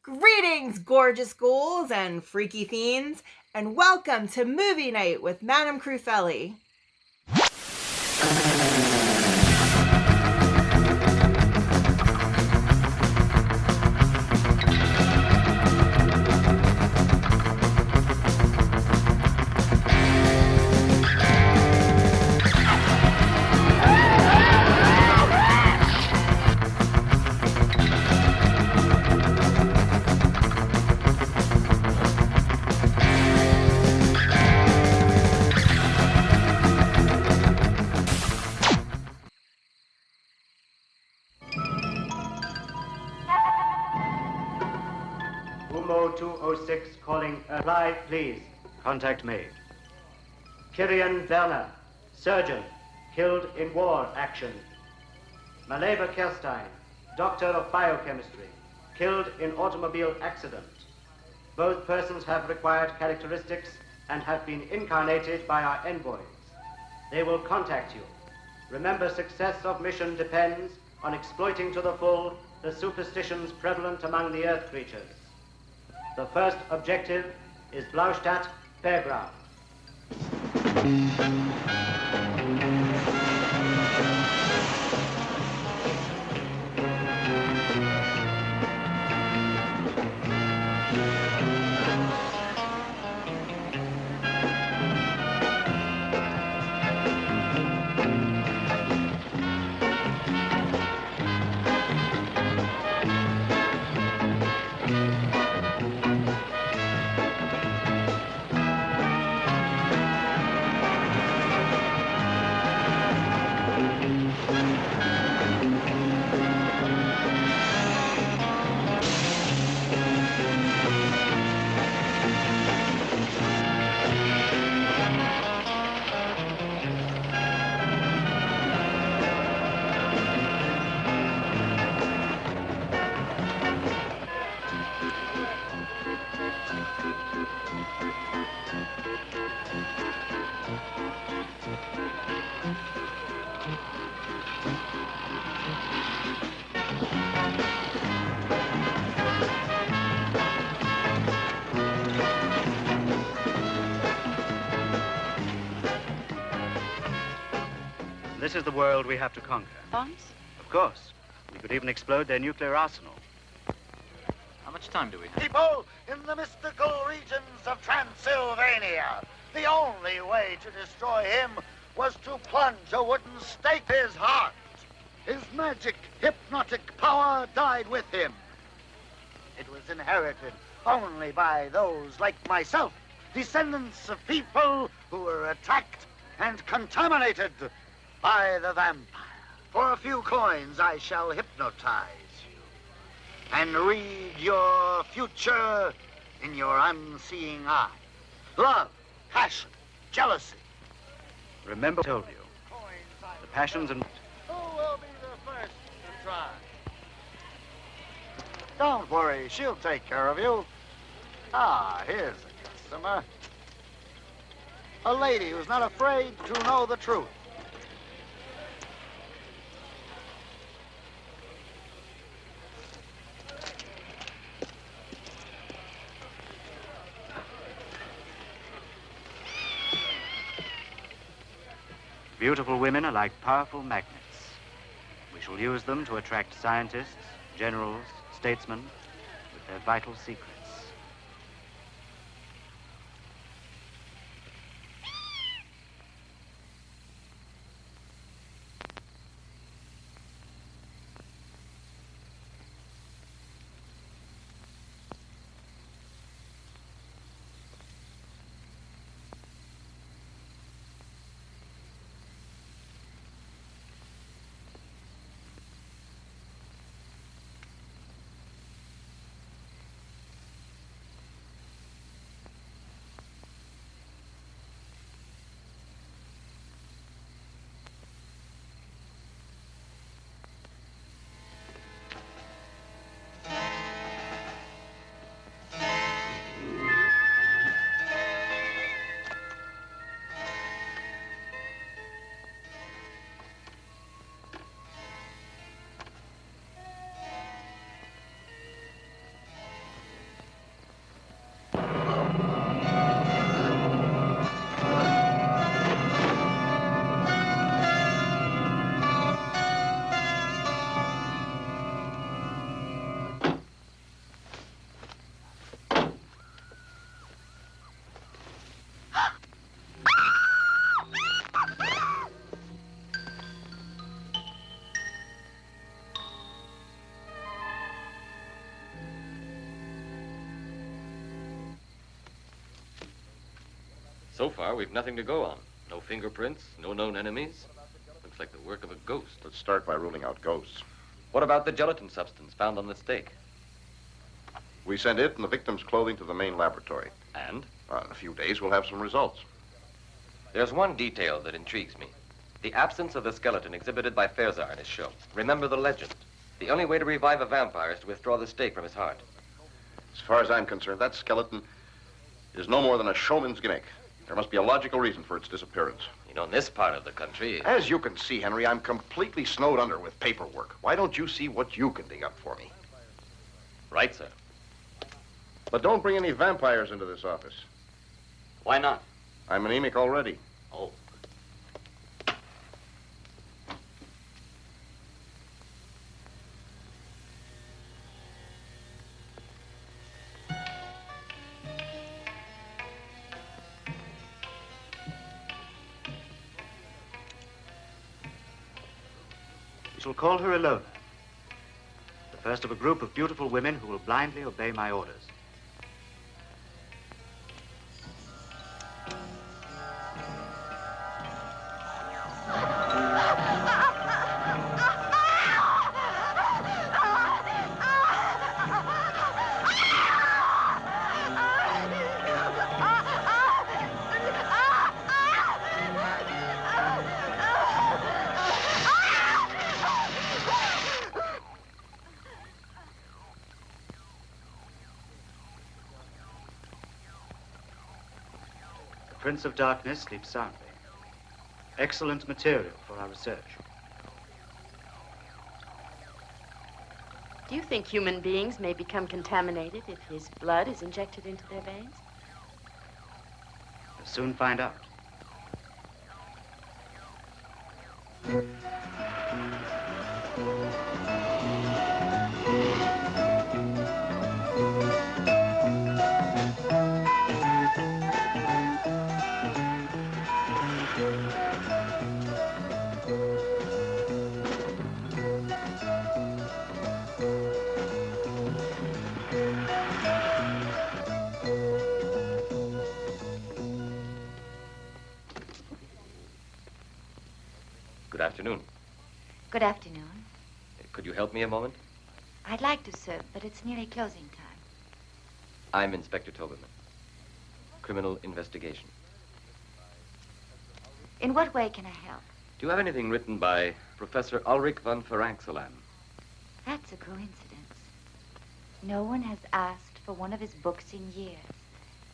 Greetings, gorgeous ghouls and freaky fiends, and welcome to Movie Night with Madame Crufeli. Umo 206 calling. Reply, please. Contact made. Kirian Werner, surgeon, killed in war action. Maleva Kerstein, doctor of biochemistry, killed in automobile accident. Both persons have required characteristics and have been incarnated by our envoys. They will contact you. Remember, success of mission depends on exploiting to the full the superstitions prevalent among the earth creatures. The first objective is Blaustadt Fairground. This is the world we have to conquer. Bombs? Of course. We could even explode their nuclear arsenal. How much time do we have? People in the mystical regions of Transylvania, the only way to destroy him was to plunge a wooden stake in his heart. His magic, hypnotic power died with him. It was inherited only by those like myself, descendants of people who were attacked and contaminated by the vampire. For a few coins, I shall hypnotize you and read your future in your unseeing eye. Love, passion, jealousy. Remember, I told you, the passions and... Who will be the first to try? Don't worry, she'll take care of you. Ah, here's a customer. A lady who's not afraid to know the truth. Beautiful women are like powerful magnets. We shall use them to attract scientists, generals, statesmen with their vital secrets. So far, we've nothing to go on. No fingerprints, no known enemies. Looks like the work of a ghost. Let's start by ruling out ghosts. What about the gelatin substance found on the steak? We send it and the victim's clothing to the main laboratory. And? In a few days, we'll have some results. There's one detail that intrigues me. The absence of the skeleton exhibited by Fairzar in his show. Remember the legend. The only way to revive a vampire is to withdraw the steak from his heart. As far as I'm concerned, that skeleton is no more than a showman's gimmick. There must be a logical reason for its disappearance. You know, in this part of the country... As you can see, Henry, I'm completely snowed under with paperwork. Why don't you see what you can dig up for me? Right, sir. But don't bring any vampires into this office. Why not? I'm anemic already. Oh. We shall call her Ilona, the first of a group of beautiful women who will blindly obey my orders. The Prince of Darkness sleeps soundly. Excellent material for our research. Do you think human beings may become contaminated if his blood is injected into their veins? We'll soon find out. Good afternoon. Good afternoon. Could you help me a moment? I'd like to, sir, but it's nearly closing time. I'm Inspector Toberman. Criminal investigation. In what way can I help? Do you have anything written by Professor Ulrich von Frankenstein? That's a coincidence. No one has asked for one of his books in years.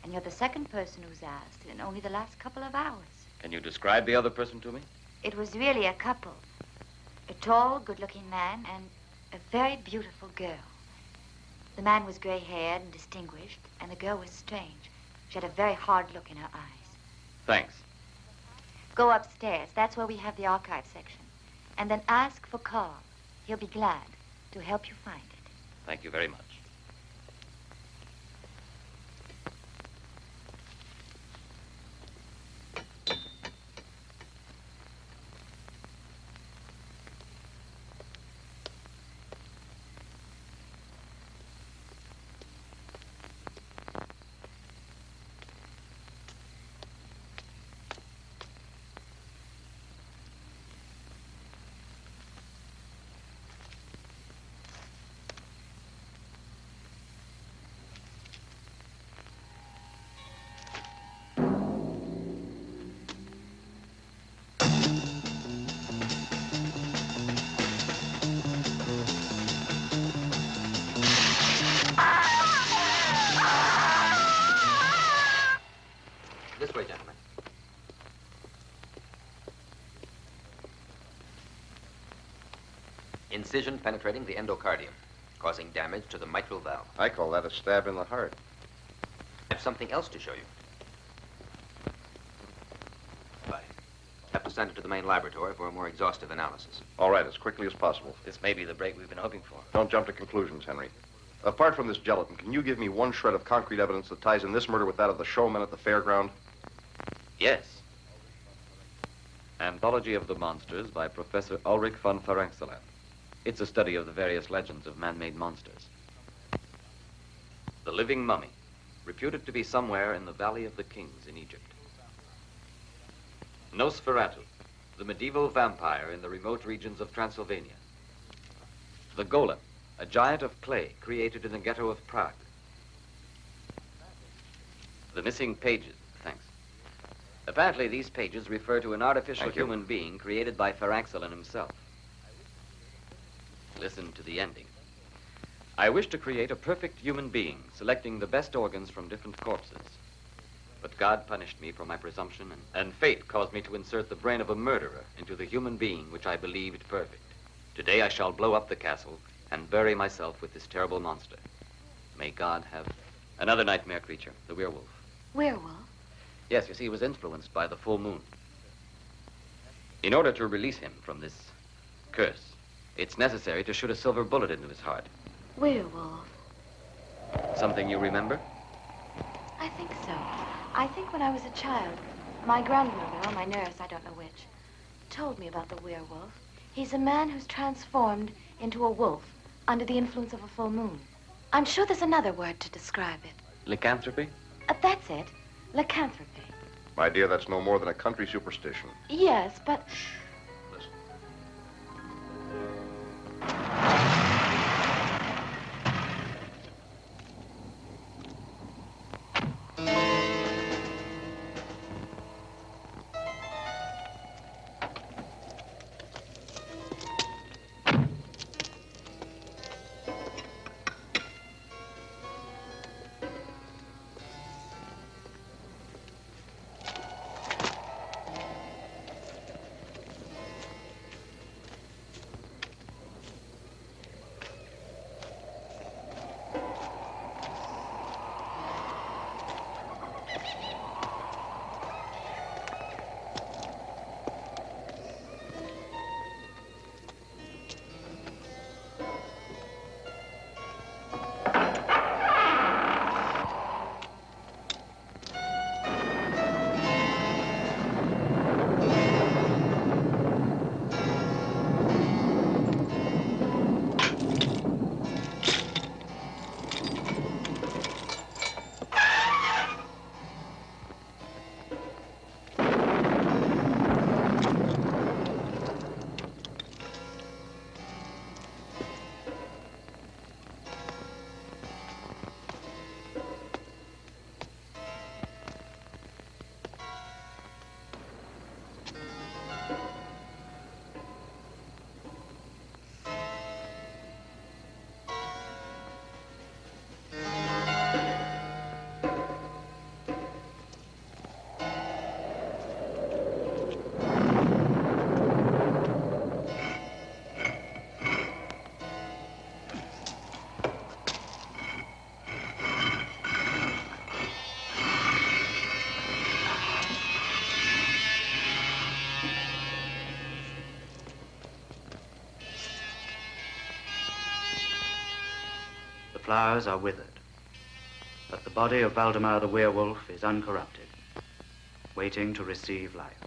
And you're the second person who's asked in only the last couple of hours. Can you describe the other person to me? It was really a couple. A tall, good-looking man and a very beautiful girl. The man was gray-haired and distinguished, and the girl was strange. She had a very hard look in her eyes. Thanks. Go upstairs. That's where we have the archive section. And then ask for Carl. He'll be glad to help you find it. Thank you very much. This way, gentlemen. Incision penetrating the endocardium, causing damage to the mitral valve. I call that a stab in the heart. I have something else to show you. I have to send it to the main laboratory for a more exhaustive analysis. All right, as quickly as possible. This may be the break we've been hoping for. Don't jump to conclusions, Henry. Apart from this gelatin, can you give me one shred of concrete evidence that ties in this murder with that of the showman at the fairground? Yes. Anthology of the Monsters by Professor Ulrich von Frankenstein. It's a study of the various legends of man-made monsters. The living mummy, reputed to be somewhere in the Valley of the Kings in Egypt. Nosferatu, the medieval vampire in the remote regions of Transylvania. The Golem, a giant of clay created in the ghetto of Prague. The missing pages, thanks. Apparently, these pages refer to an artificial human being created by Frankenstein himself. Listen to the ending. I wish to create a perfect human being, selecting the best organs from different corpses. But God punished me for my presumption, and fate caused me to insert the brain of a murderer into the human being which I believed perfect. Today I shall blow up the castle and bury myself with this terrible monster. May God have another nightmare creature, the werewolf. Werewolf? Yes, you see, he was influenced by the full moon. In order to release him from this curse, it's necessary to shoot a silver bullet into his heart. Werewolf? Something you remember? I think so. I think when I was a child, my grandmother, or my nurse, I don't know which, told me about the werewolf. He's a man who's transformed into a wolf under the influence of a full moon. I'm sure there's another word to describe it. Lycanthropy? That's it. Lycanthropy. My dear, that's no more than a country superstition. Yes, but... Listen. The flowers are withered, but the body of Valdemar the werewolf is uncorrupted, waiting to receive life.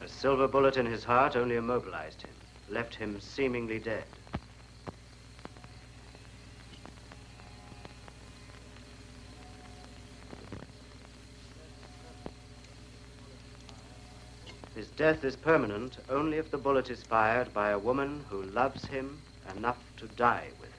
A silver bullet in his heart only immobilized him, left him seemingly dead. His death is permanent only if the bullet is fired by a woman who loves him enough to die with him.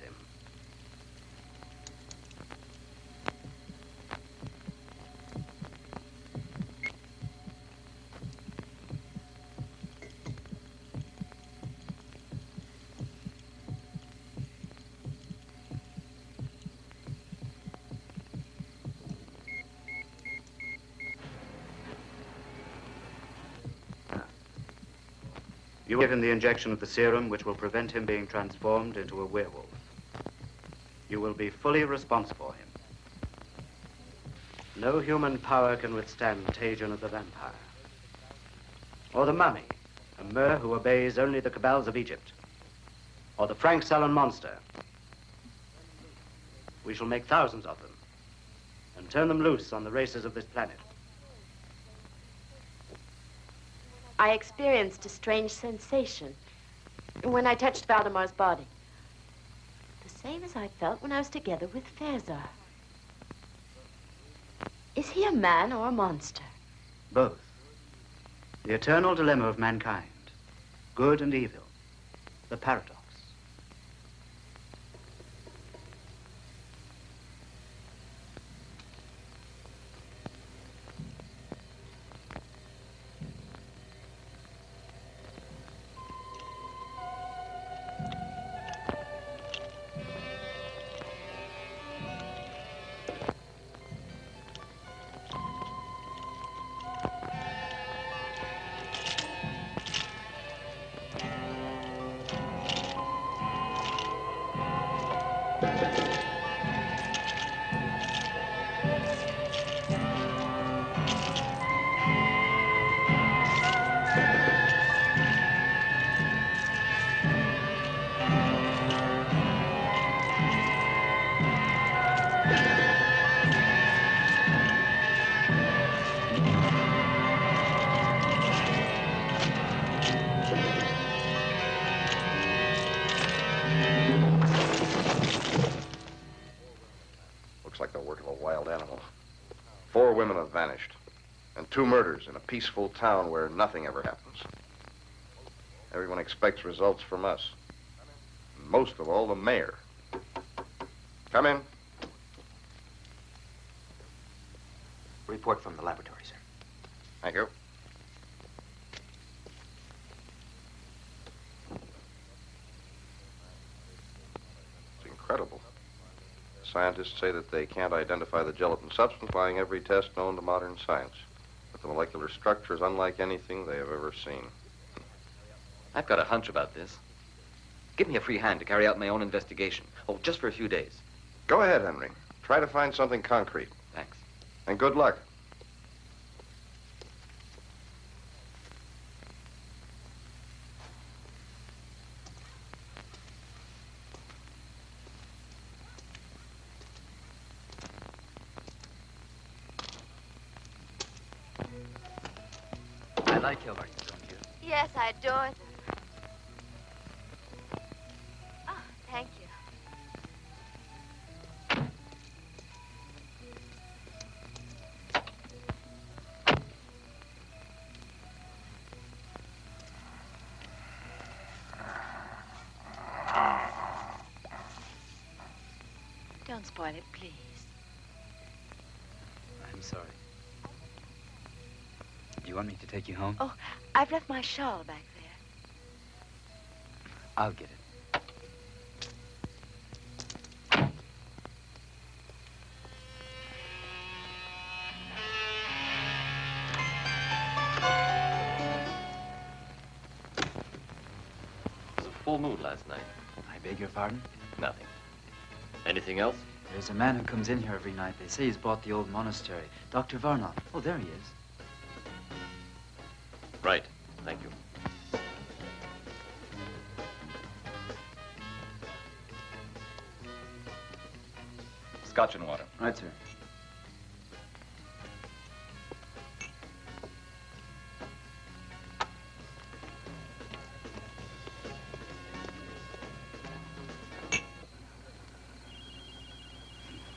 You will give him the injection of the serum which will prevent him being transformed into a werewolf. You will be fully responsible for him. No human power can withstand Tajan of the vampire. Or the mummy, a mer who obeys only the cabals of Egypt. Or the Frankenstein monster. We shall make thousands of them and turn them loose on the races of this planet. I experienced a strange sensation when I touched Valdemar's body. The same as I felt when I was together with Fezar. Is he a man or a monster? Both. The eternal dilemma of mankind. Good and evil. The paradox. Looks like the work of a wild animal. 4 women have vanished, and 2 murders in a peaceful town where nothing ever happens. Everyone expects results from us. And most of all, the mayor. Come in. Report from the laboratory, sir. Thank you. It's incredible. Scientists say that they can't identify the gelatin substance, applying every test known to modern science. But the molecular structure is unlike anything they have ever seen. I've got a hunch about this. Give me a free hand to carry out my own investigation. Oh, just for a few days. Go ahead, Henry. Try to find something concrete. Thanks. And good luck. I like Hilbert, don't you? Yes, I adore them. Oh, thank you. Don't spoil it, please. I'm sorry. You want me to take you home? Oh, I've left my shawl back there. I'll get it. It was a full moon last night. I beg your pardon? Nothing. Anything else? There's a man who comes in here every night. They say he's bought the old monastery. Dr. Varnoff. Oh, there he is. Right. Thank you. Scotch and water. Right, sir.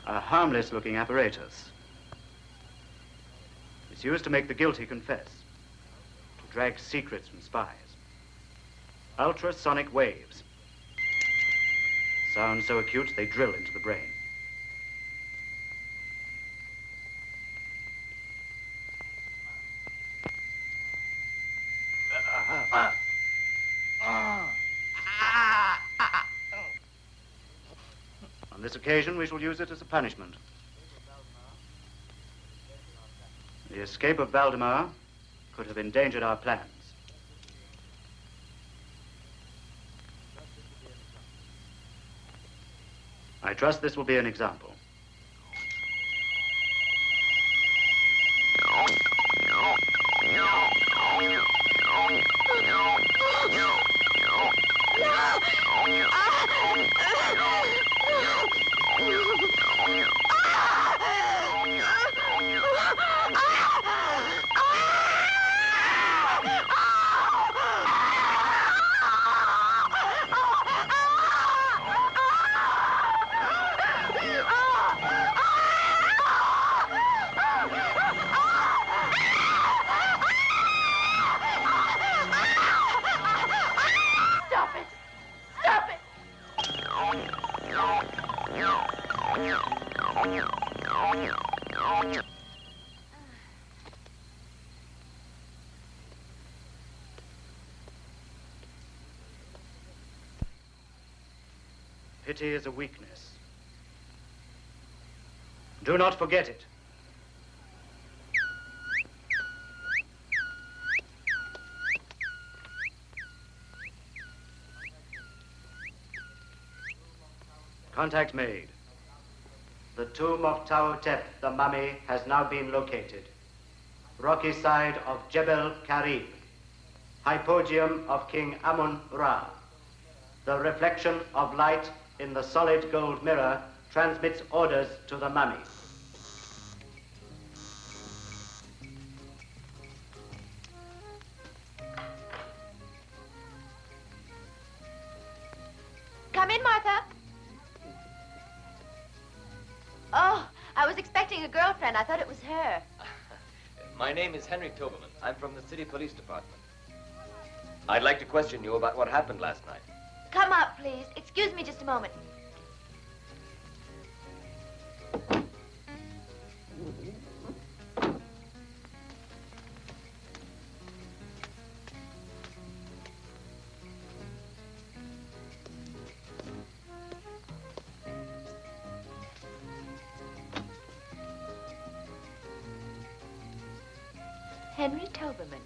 A harmless-looking apparatus. It's used to make the guilty confess, to drag secrets from spies. Ultrasonic waves. Sound so acute they drill into the brain. On this occasion, we shall use it as a punishment. The escape of Valdemar could have endangered our plans. I trust this will be an example. Stop it! Stop it! Pity is a weakness. Do not forget it. Contact made. The tomb of Tau-Tep, the mummy, has now been located. Rocky side of Jebel Karib. Hypogeum of King Amun-Ra. The reflection of light in the solid gold mirror transmits orders to the mummy. Come in, Martha. Oh, I was expecting a girlfriend. I thought it was her. My name is Henry Toberman. I'm from the city police department. I'd like to question you about what happened last night. Come up, please. Excuse me just a moment. Henry Toberman.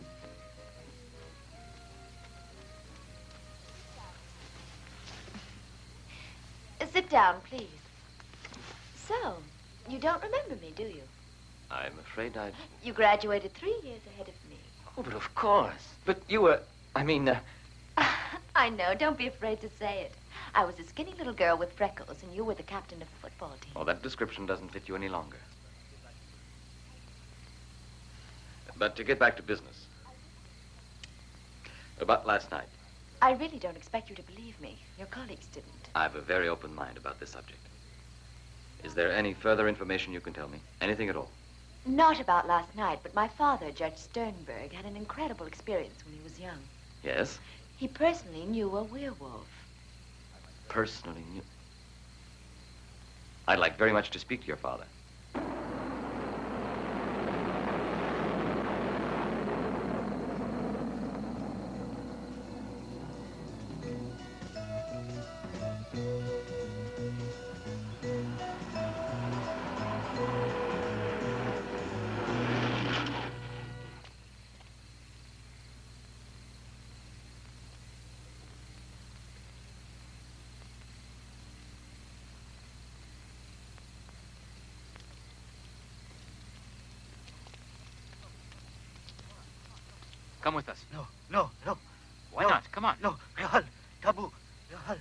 Sit down, please. So, you don't remember me, do you? I'm afraid I... You graduated 3 years ahead of me. Oh, but of course. But you were... I know. Don't be afraid to say it. I was a skinny little girl with freckles, and you were the captain of the football team. Oh, that description doesn't fit you any longer. But to get back to business. About last night. I really don't expect you to believe me. Your colleagues didn't. I have a very open mind about this subject. Is there any further information you can tell me? Anything at all? Not about last night, but my father, Judge Sternberg, had an incredible experience when he was young. Yes? He personally knew a werewolf. Personally knew... I'd like very much to speak to your father. Come with us. No. Why not? Come on. No, Rahal, Tabu, Rahal.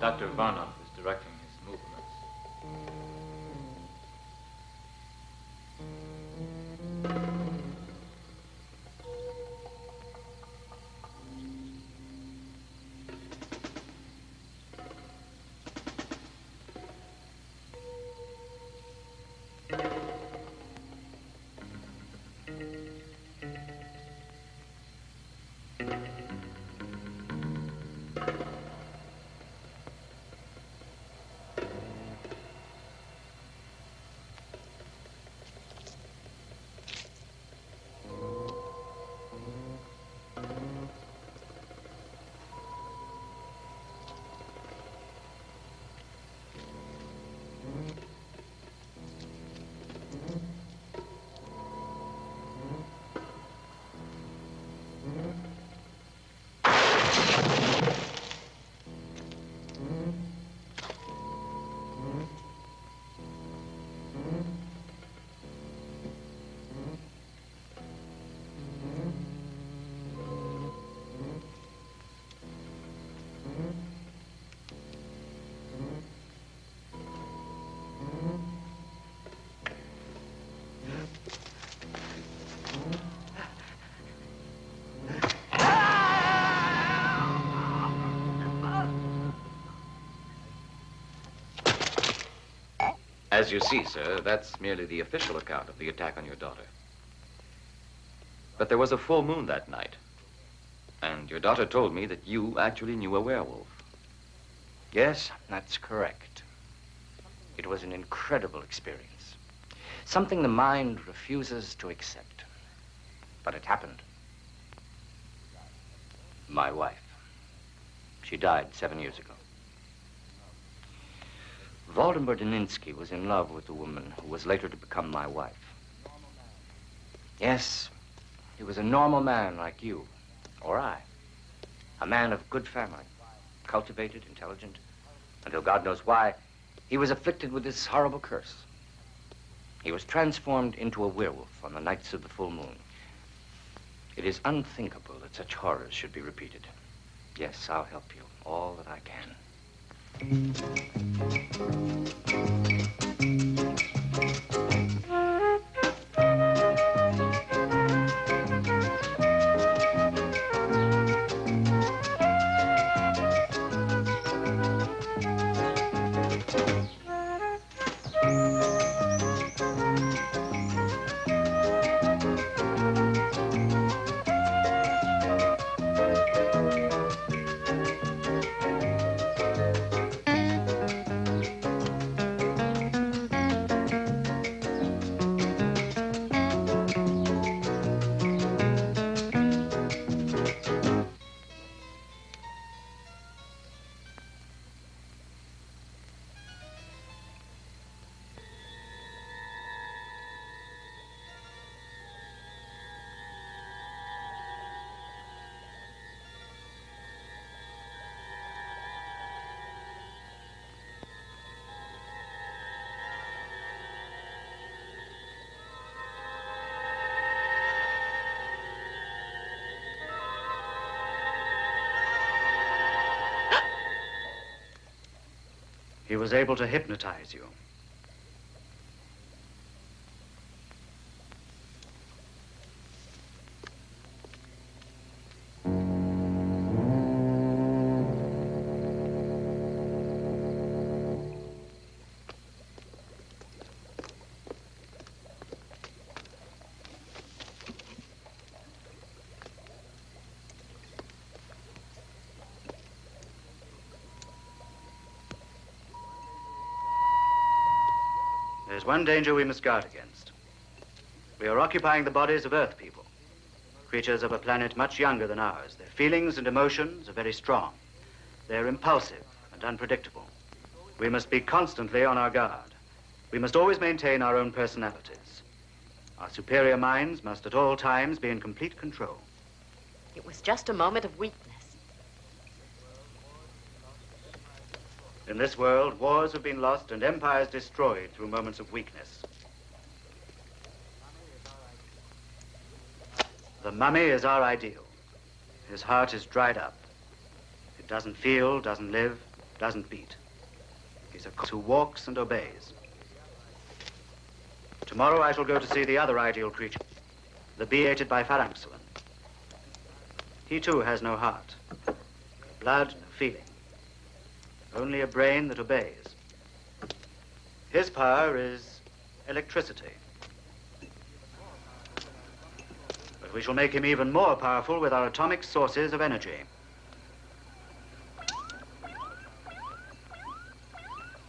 Dr. Varnov is directing his movements. As you see, sir, that's merely the official account of the attack on your daughter. But there was a full moon that night, and your daughter told me that you actually knew a werewolf. Yes, that's correct. It was an incredible experience. Something the mind refuses to accept. But it happened. My wife. She died 7 years ago. Valdemar Daninsky was in love with the woman who was later to become my wife. Yes, he was a normal man like you, or I. A man of good family, cultivated, intelligent, until God knows why, he was afflicted with this horrible curse. He was transformed into a werewolf on the nights of the full moon. It is unthinkable that such horrors should be repeated. Yes, I'll help you, all that I can. He was able to hypnotize you. There's one danger we must guard against. We are occupying the bodies of Earth people, creatures of a planet much younger than ours. Their feelings and emotions are very strong. They're impulsive and unpredictable. We must be constantly on our guard. We must always maintain our own personalities. Our superior minds must at all times be in complete control. It was just a moment of weakness. In this world, wars have been lost and empires destroyed through moments of weakness. The mummy is our ideal. His heart is dried up. It doesn't feel, doesn't live. doesn't beat. He's a corpse who walks and obeys. Tomorrow I shall go to see the other ideal creature, the bee hated by Frankenstein. He too has no heart, no blood, no feeling, only a brain that obeys. His power is electricity. But we shall make him even more powerful with our atomic sources of energy.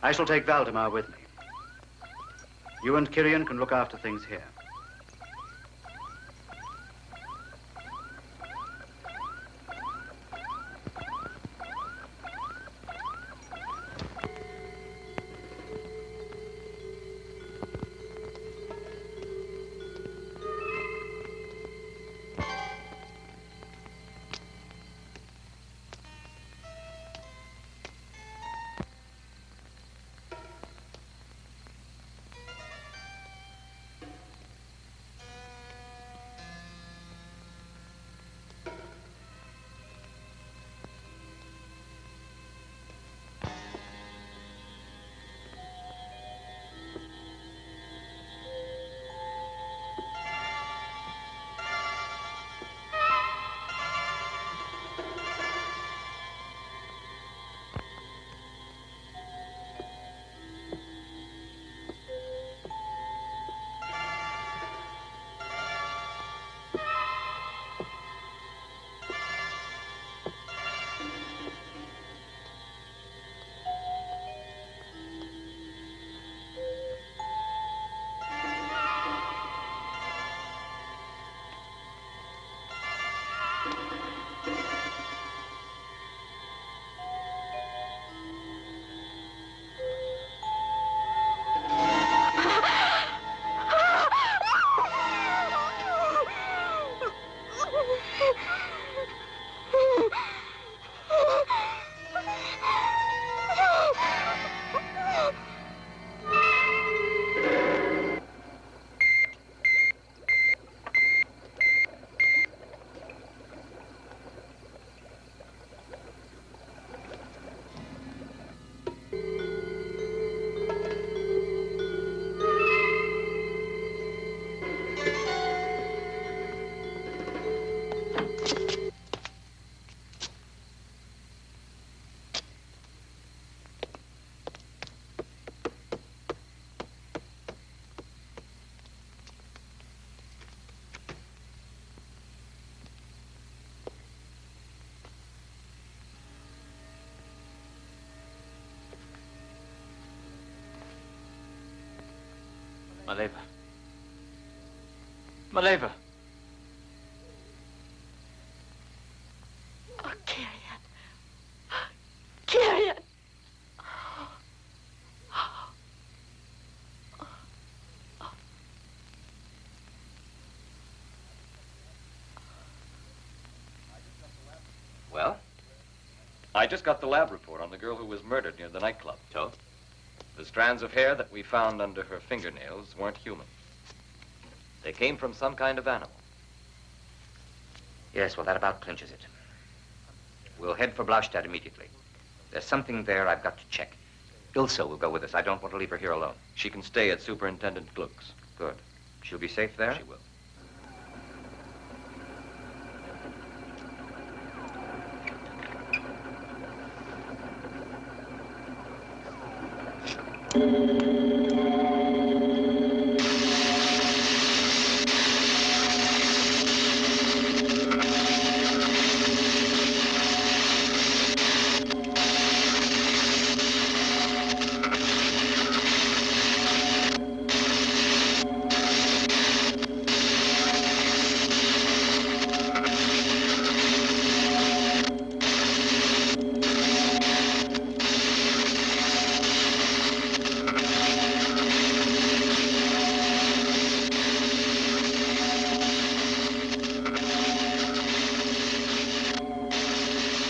I shall take Valdemar with me. You and Kirian can look after things here. Maleva. Maleva. Oh, Kirian. Kirian. Well? I just got the lab report on the girl who was murdered near the nightclub. So? The strands of hair that we found under her fingernails weren't human. They came from some kind of animal. Yes, well, that about clinches it. We'll head for Blaustadt immediately. There's something there I've got to check. Ilse will go with us. I don't want to leave her here alone. She can stay at Superintendent Gluck's. Good. She'll be safe there? She will.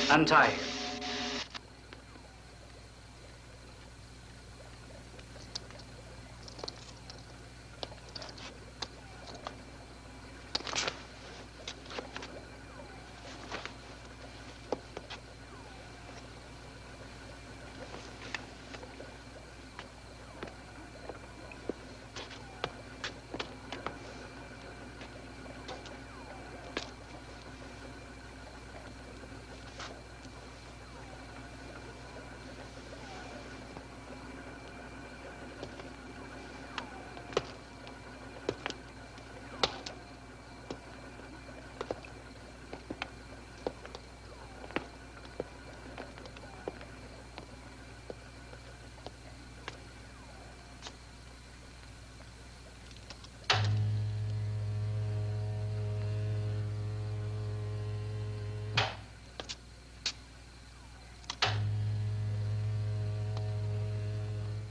Untie him.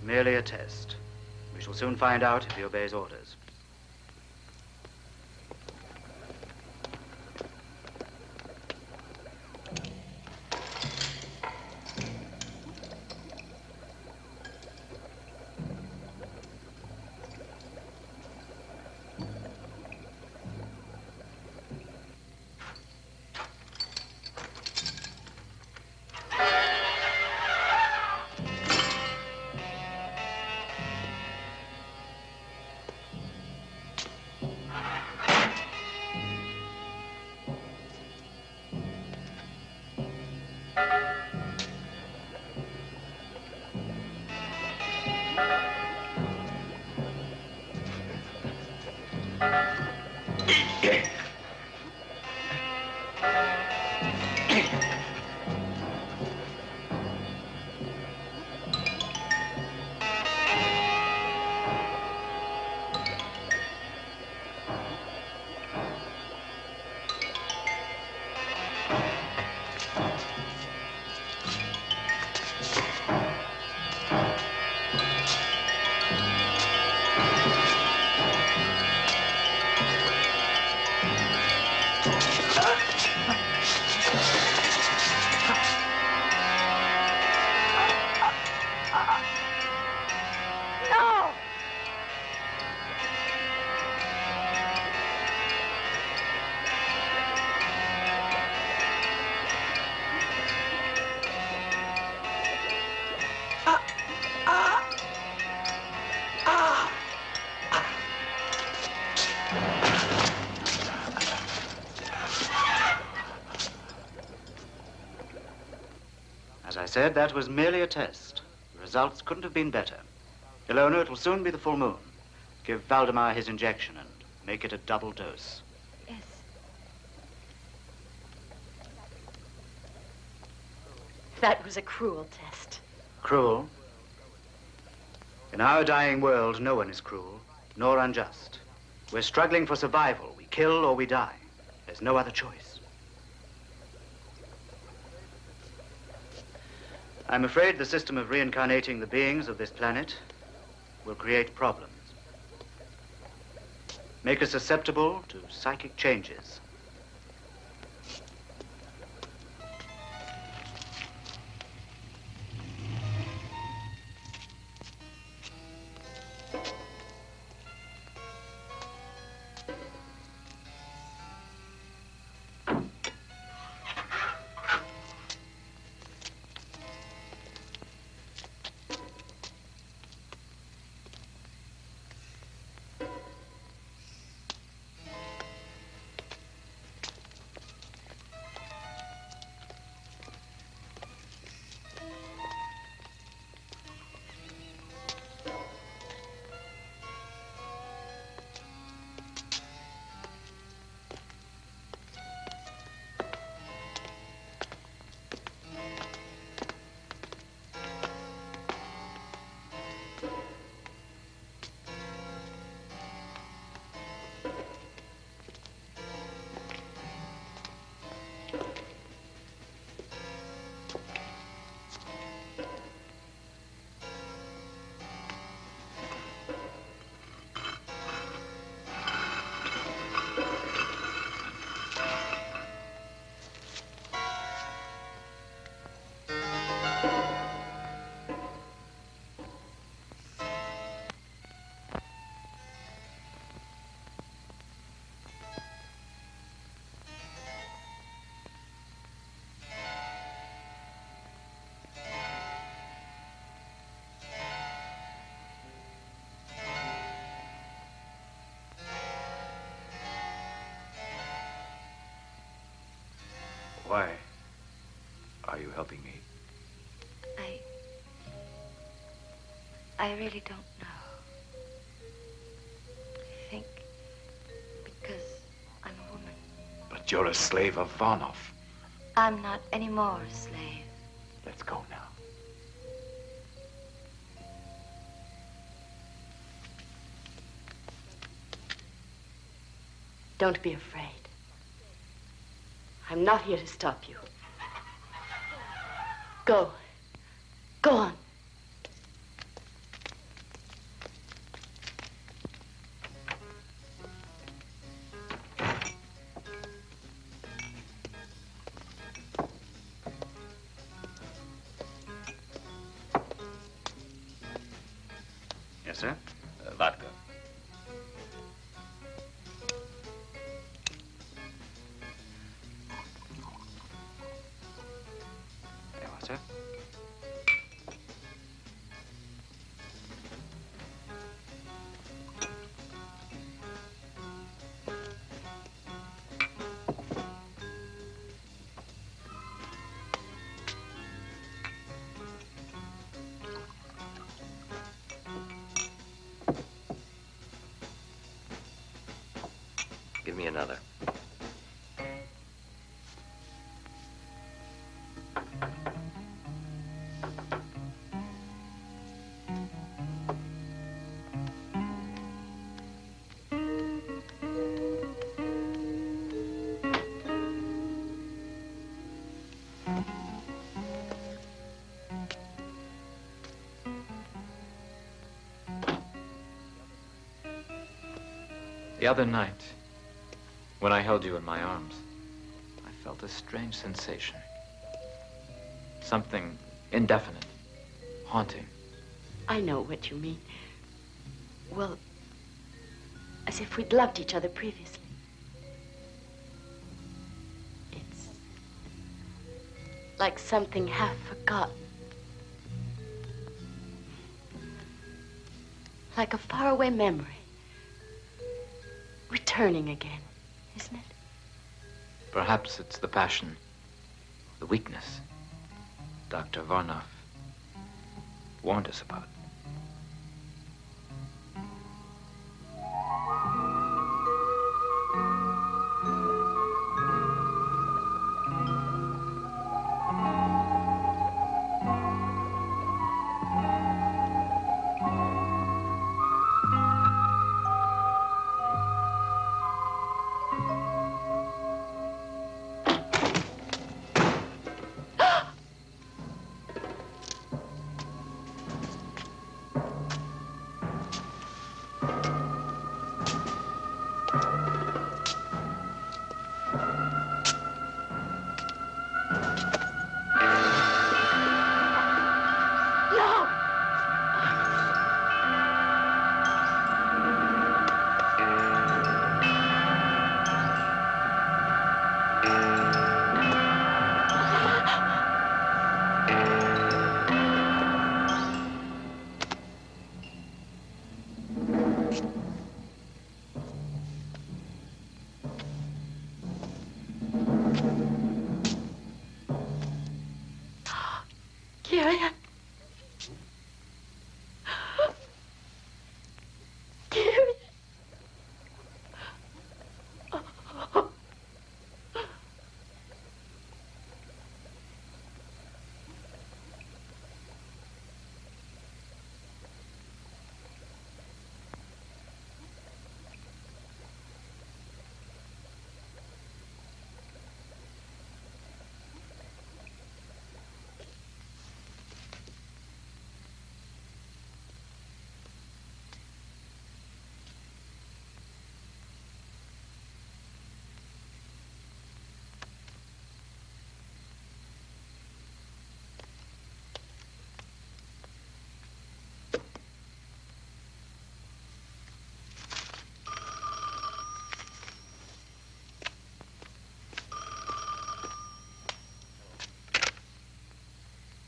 Merely a test. We shall soon find out if he obeys orders. As I said, that was merely a test. The results couldn't have been better. Ilona, it will soon be the full moon. Give Valdemar his injection and make it a double dose. Yes. That was a cruel test. Cruel? In our dying world, no one is cruel, nor unjust. We're struggling for survival. We kill or we die. There's no other choice. I'm afraid the system of reincarnating the beings of this planet will create problems. Make us susceptible to psychic changes. Why are you helping me? I really don't know. I think because I'm a woman. But you're a slave of Varnov. I'm not any more a slave. Let's go now. Don't be afraid. I'm not here to stop you. Go. Go on. Yes, sir. Vodka. There you are, sir. Give me another. The other night, when I held you in my arms, I felt a strange sensation. Something indefinite, haunting. I know what you mean. Well, as if we'd loved each other previously. It's like something half forgotten. Like a faraway memory. Returning again, isn't it? Perhaps it's the passion, the weakness Dr. Varnoff warned us about.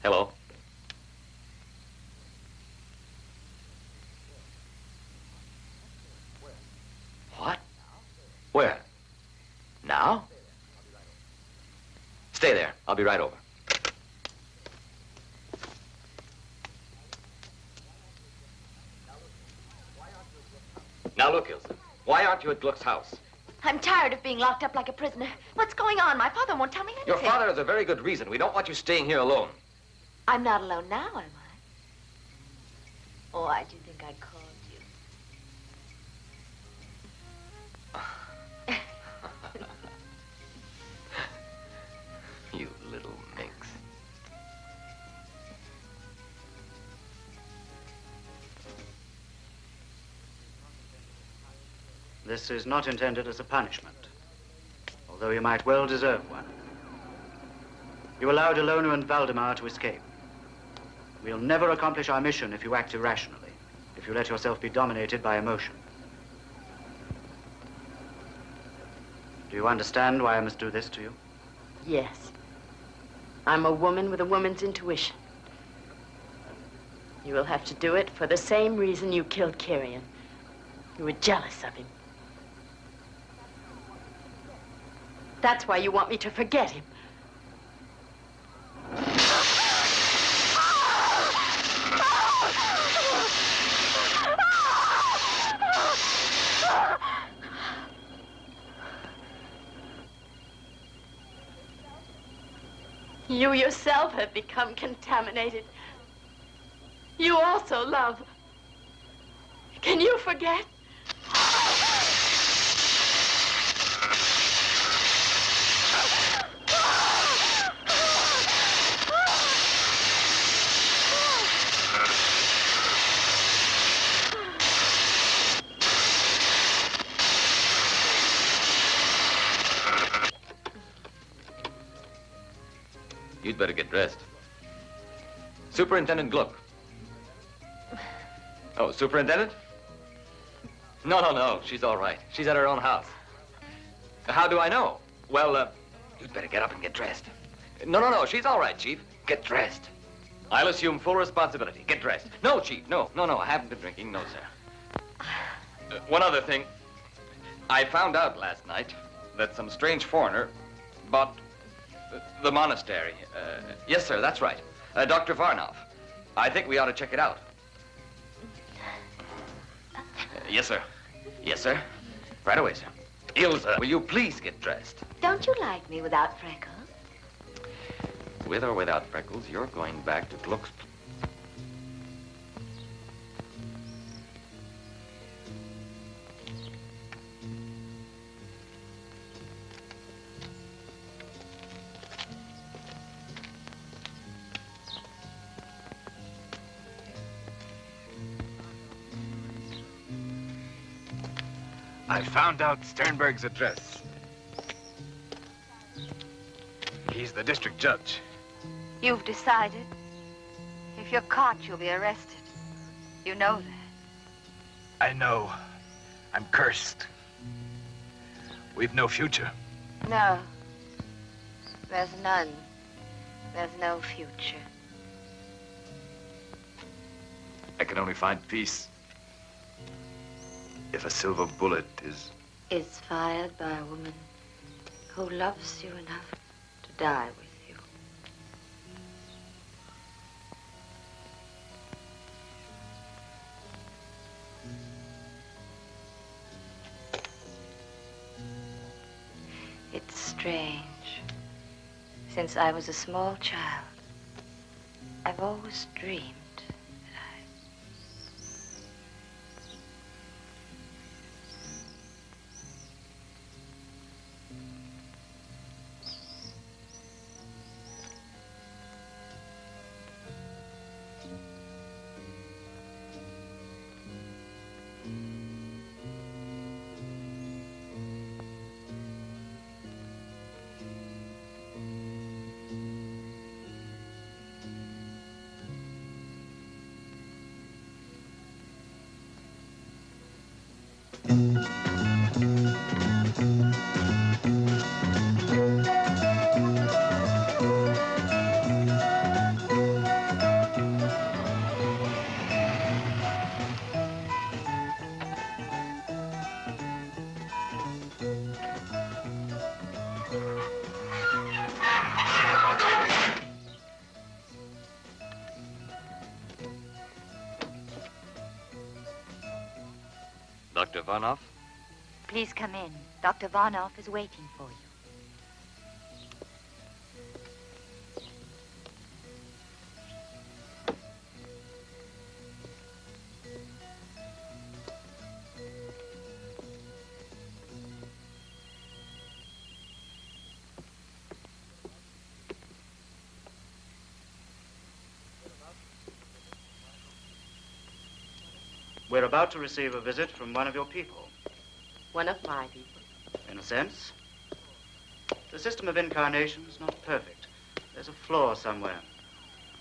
Hello? What? Where? Now? Stay there. I'll be right over. Now look, Ilse. Why aren't you at Gluck's house? I'm tired of being locked up like a prisoner. What's going on? My father won't tell me anything. Your father has a very good reason. We don't want you staying here alone. I'm not alone now, am I? Oh, why do you think I called you? You little minx. This is not intended as a punishment, although you might well deserve one. You allowed Ilona and Valdemar to escape. We'll never accomplish our mission if you act irrationally, if if you let yourself be dominated by emotion. Do you understand why I must do this to you? Yes. I'm a woman with a woman's intuition. You will have to do it for the same reason you killed Kirian. You were jealous of him. That's why you want me to forget him. You yourself have become contaminated. You also love. Can you forget? You'd better get dressed. Superintendent Gluck. Oh, Superintendent? No. She's all right. She's at her own house. How do I know? Well, you'd better get up and get dressed. No. She's all right, Chief. Get dressed. I'll assume full responsibility. Get dressed. No, Chief. No. I haven't been drinking. No, sir. One other thing. I found out last night that some strange foreigner bought the monastery. Yes, sir, that's right. Dr. Varnov. I think we ought to check it out. Yes, sir. Yes, sir. Right away, sir. Ilsa, will you please get dressed? Don't you like me without freckles? With or without freckles, you're going back to Gluck's. I found out Sternberg's address. He's the district judge. You've decided? If you're caught, you'll be arrested. You know that. I know. I'm cursed. We've no future. No. There's none. There's no future. I can only find peace if a silver bullet is... It's fired by a woman who loves you enough to die with you. It's strange. Since I was a small child, I've always dreamed Dr. Varnov? Please come in. Dr. Varnov is waiting for you. We're about to receive a visit from one of your people. One of my people. In a sense. The system of incarnation is not perfect. There's a flaw somewhere.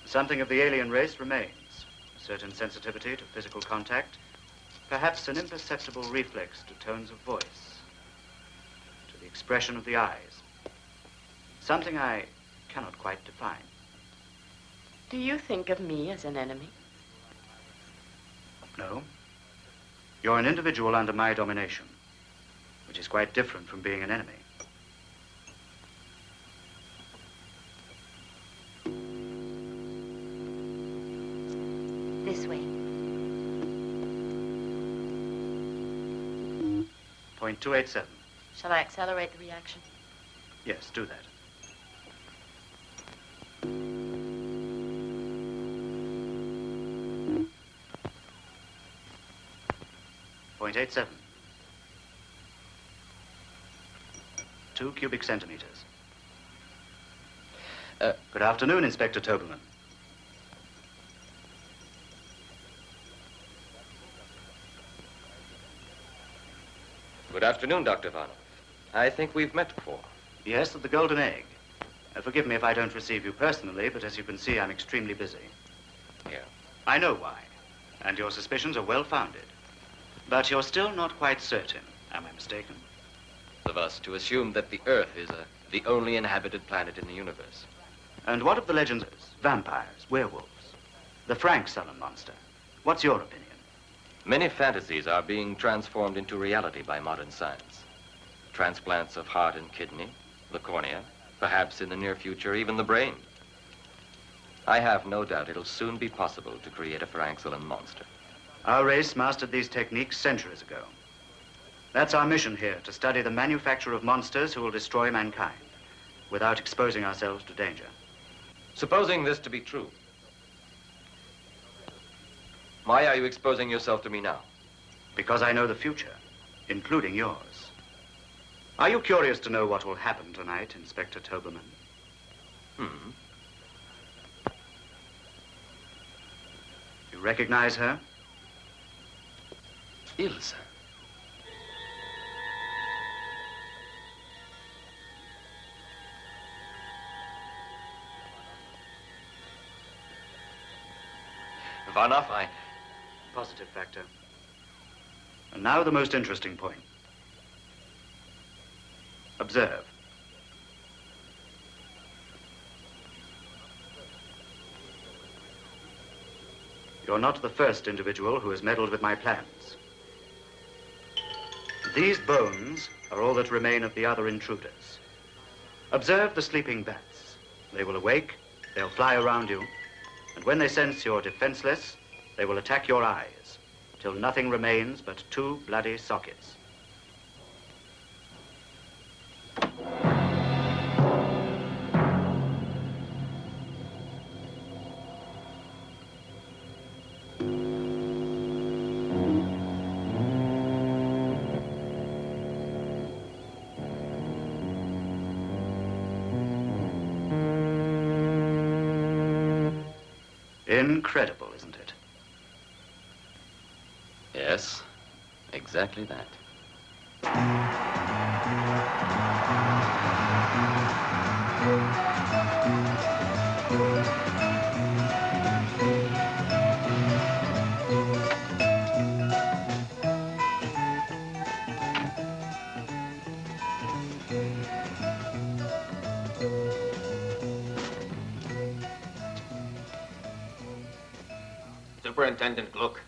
Something of the alien race remains. certain sensitivity to physical contact, perhaps an imperceptible reflex to tones of voice, to the expression of the eyes. Something I cannot quite define. Do you think of me as an enemy? No. You're an individual under my domination, which is quite different from being an enemy. This way. Point 287. Shall I accelerate the reaction? Yes, do that. Point 87. 2 cubic centimeters. Good afternoon, Inspector Tobelman. Good afternoon, Dr. Varnoff. I think we've met before. Yes, at the Golden Egg. Forgive me if I don't receive you personally, but as you can see, I'm extremely busy. Yeah. I know why, and your suspicions are well-founded. But you're still not quite certain. Am I mistaken? Of us to assume that the Earth is the only inhabited planet in the universe. And what of the legends of vampires, werewolves, the Frankenstein monster? What's your opinion? Many fantasies are being transformed into reality by modern science. Transplants of heart and kidney, the cornea, perhaps in the near future, even the brain. I have no doubt it'll soon be possible to create a Frankenstein monster. Our race mastered these techniques centuries ago. That's our mission here, to study the manufacture of monsters who will destroy mankind without exposing ourselves to danger. Supposing this to be true, why are you exposing yourself to me now? Because I know the future, including yours. Are you curious to know what will happen tonight, Inspector Tobelman? You recognize her? Ilse. Varnoff, Positive factor. And now the most interesting point. Observe. You're not the first individual who has meddled with my plans. These bones are all that remain of the other intruders. Observe the sleeping bats. They will awake, they'll fly around you, and when they sense you're defenseless, they will attack your eyes, till nothing remains but 2 bloody sockets. Incredible, isn't it? Yes, exactly that. Superintendent Gluck,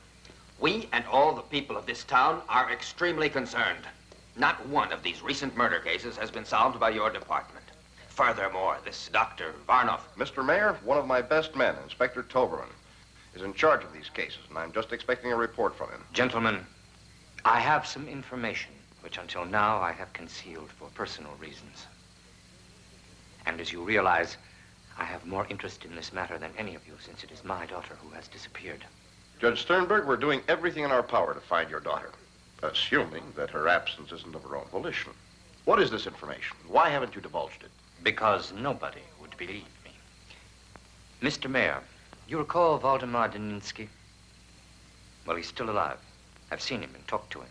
we and all the people of this town are extremely concerned. Not one of these recent murder cases has been solved by your department. Furthermore, this Dr. Varnoff... Mr. Mayor, one of my best men, Inspector Toberman, is in charge of these cases, and I'm just expecting a report from him. Gentlemen, I have some information which until now I have concealed for personal reasons. And as you realize, I have more interest in this matter than any of you, since it is my daughter who has disappeared. Judge Sternberg, we're doing everything in our power to find your daughter, assuming that her absence isn't of her own volition. What is this information? Why haven't you divulged it? Because nobody would believe me. Mr. Mayor, you recall Waldemar Deninsky? Well, he's still alive. I've seen him and talked to him.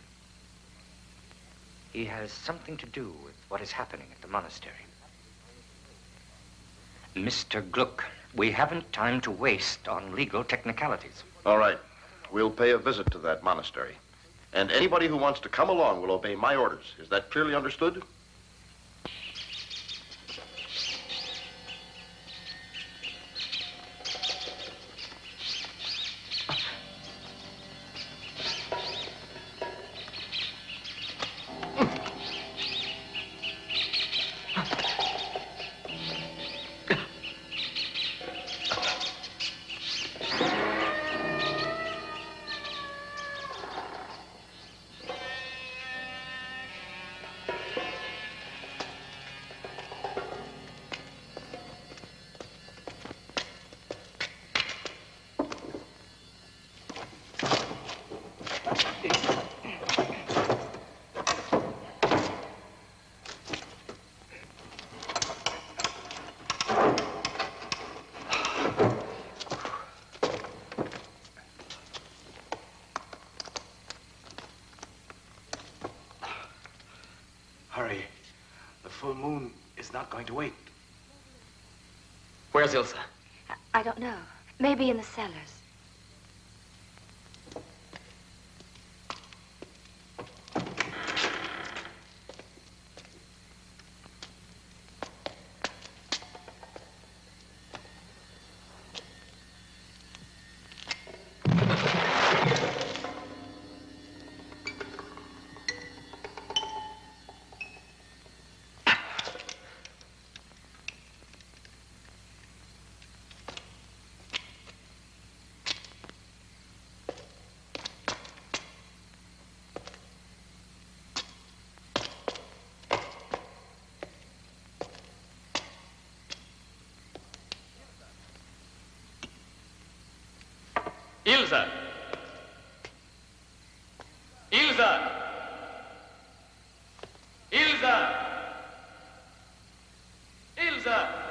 He has something to do with what is happening at the monastery. Mr. Gluck, We haven't time to waste on legal technicalities. All right. We'll pay a visit to that monastery. And anybody who wants to come along will obey my orders. Is that clearly understood? Hurry. The full moon is not going to wait. Where's Ilsa? I don't know. Maybe in the cellars. Ilsa! Ilsa! Ilsa! Ilsa!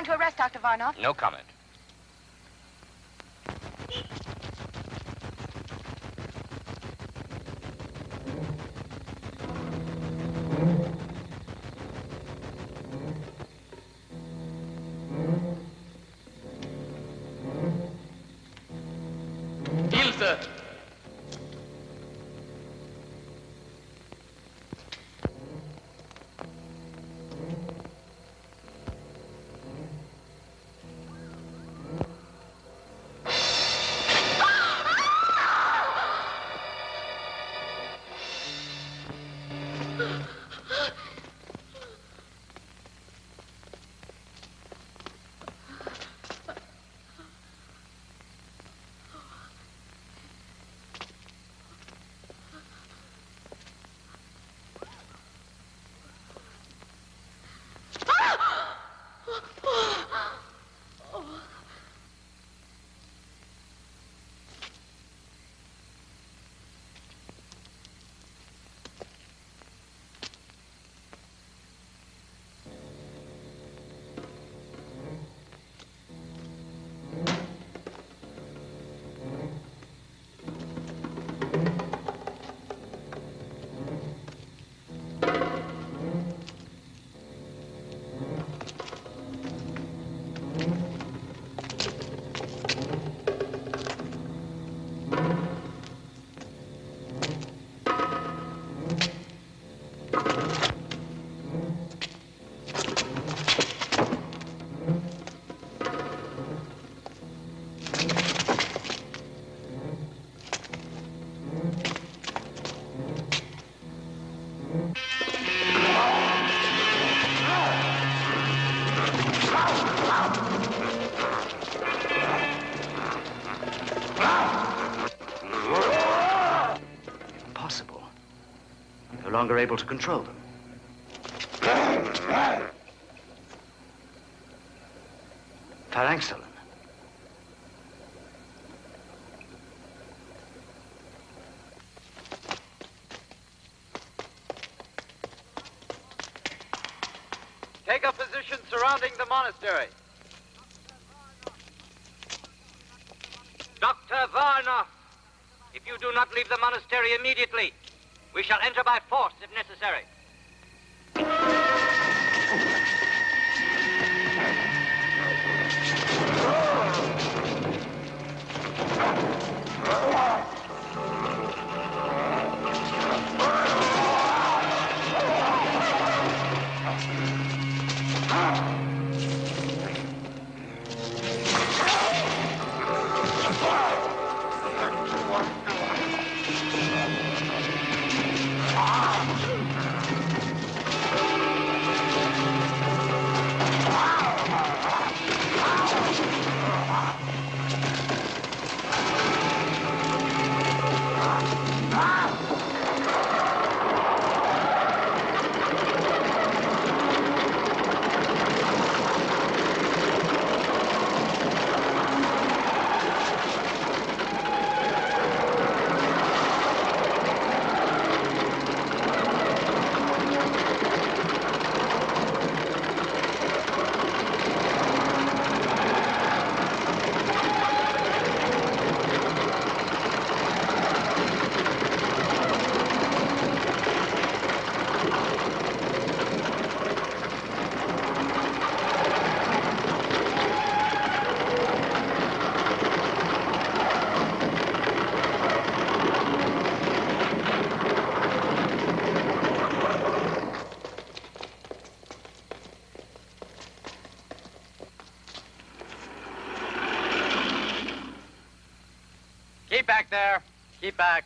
going to arrest Dr. Varnoff? No comment. Ilse! Impossible. I'm no longer able to control them. Phalanxolin. Take a position surrounding the monastery. Dr. Varnoff, if you do not leave the monastery immediately, we shall enter by force if necessary. Keep back there. Keep back.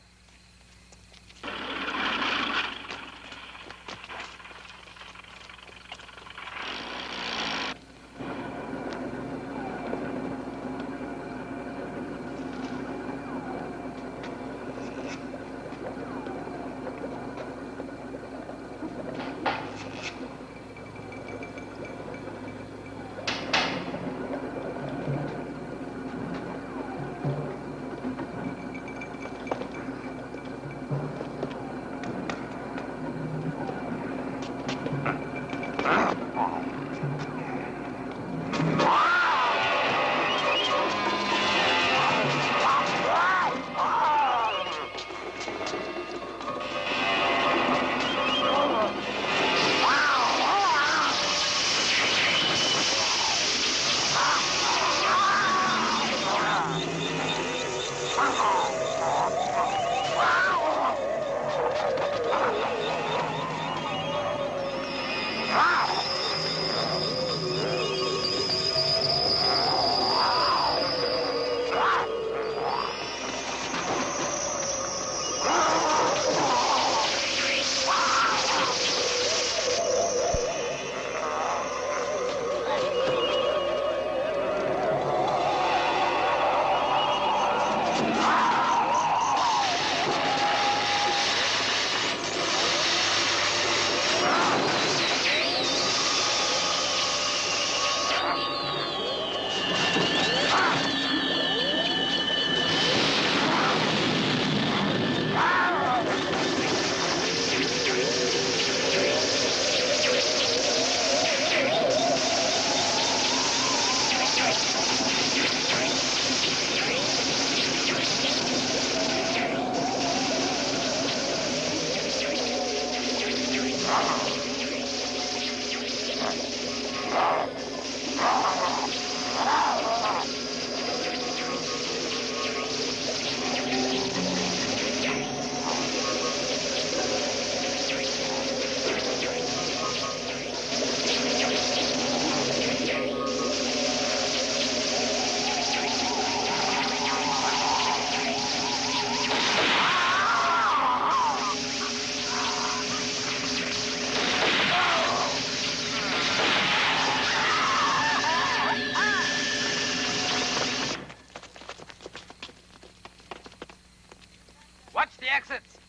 Watch the exits.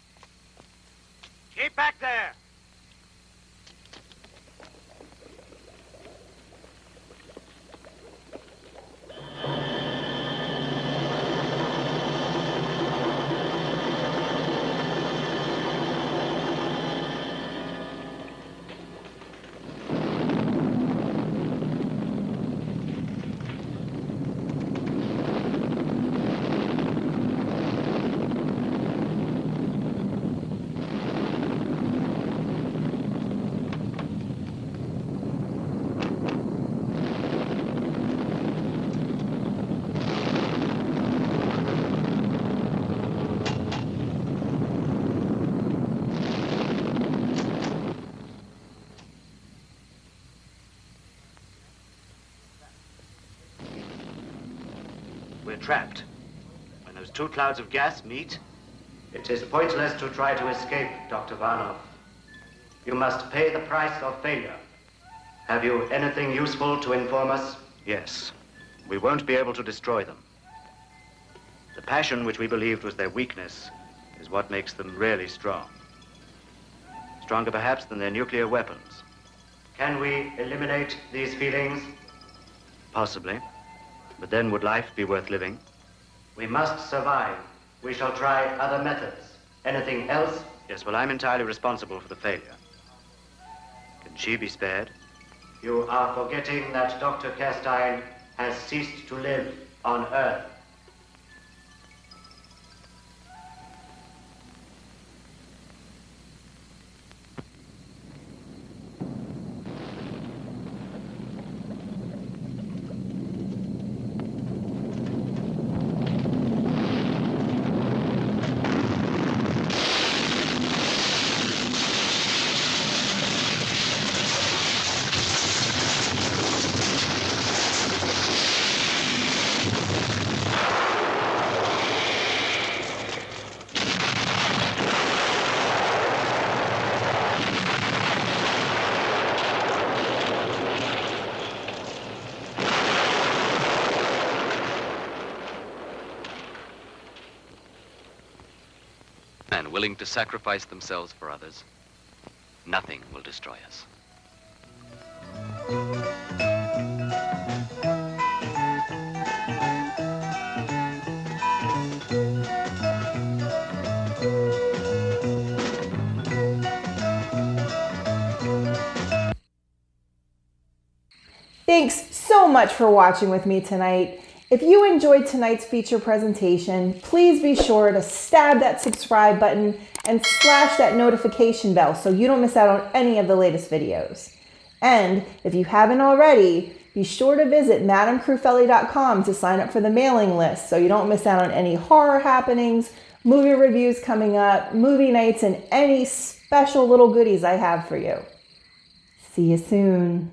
Keep back there. We're trapped. When those two clouds of gas meet... It is pointless to try to escape, Dr. Varnov. You must pay the price of failure. Have you anything useful to inform us? Yes. We won't be able to destroy them. The passion which we believed was their weakness is what makes them really strong. Stronger perhaps than their nuclear weapons. Can we eliminate these feelings? Possibly. But then would life be worth living? We must survive. We shall try other methods. Anything else? Yes, well, I'm entirely responsible for the failure. Can she be spared? You are forgetting that Dr. Kerstein has ceased to live on Earth. And willing to sacrifice themselves for others, nothing will destroy us. Thanks so much for watching with me tonight. If you enjoyed tonight's feature presentation, please be sure to stab that subscribe button and slash that notification bell so you don't miss out on any of the latest videos. And if you haven't already, be sure to visit madamcrufeli.com to sign up for the mailing list so you don't miss out on any horror happenings, movie reviews coming up, movie nights, and any special little goodies I have for you. See you soon.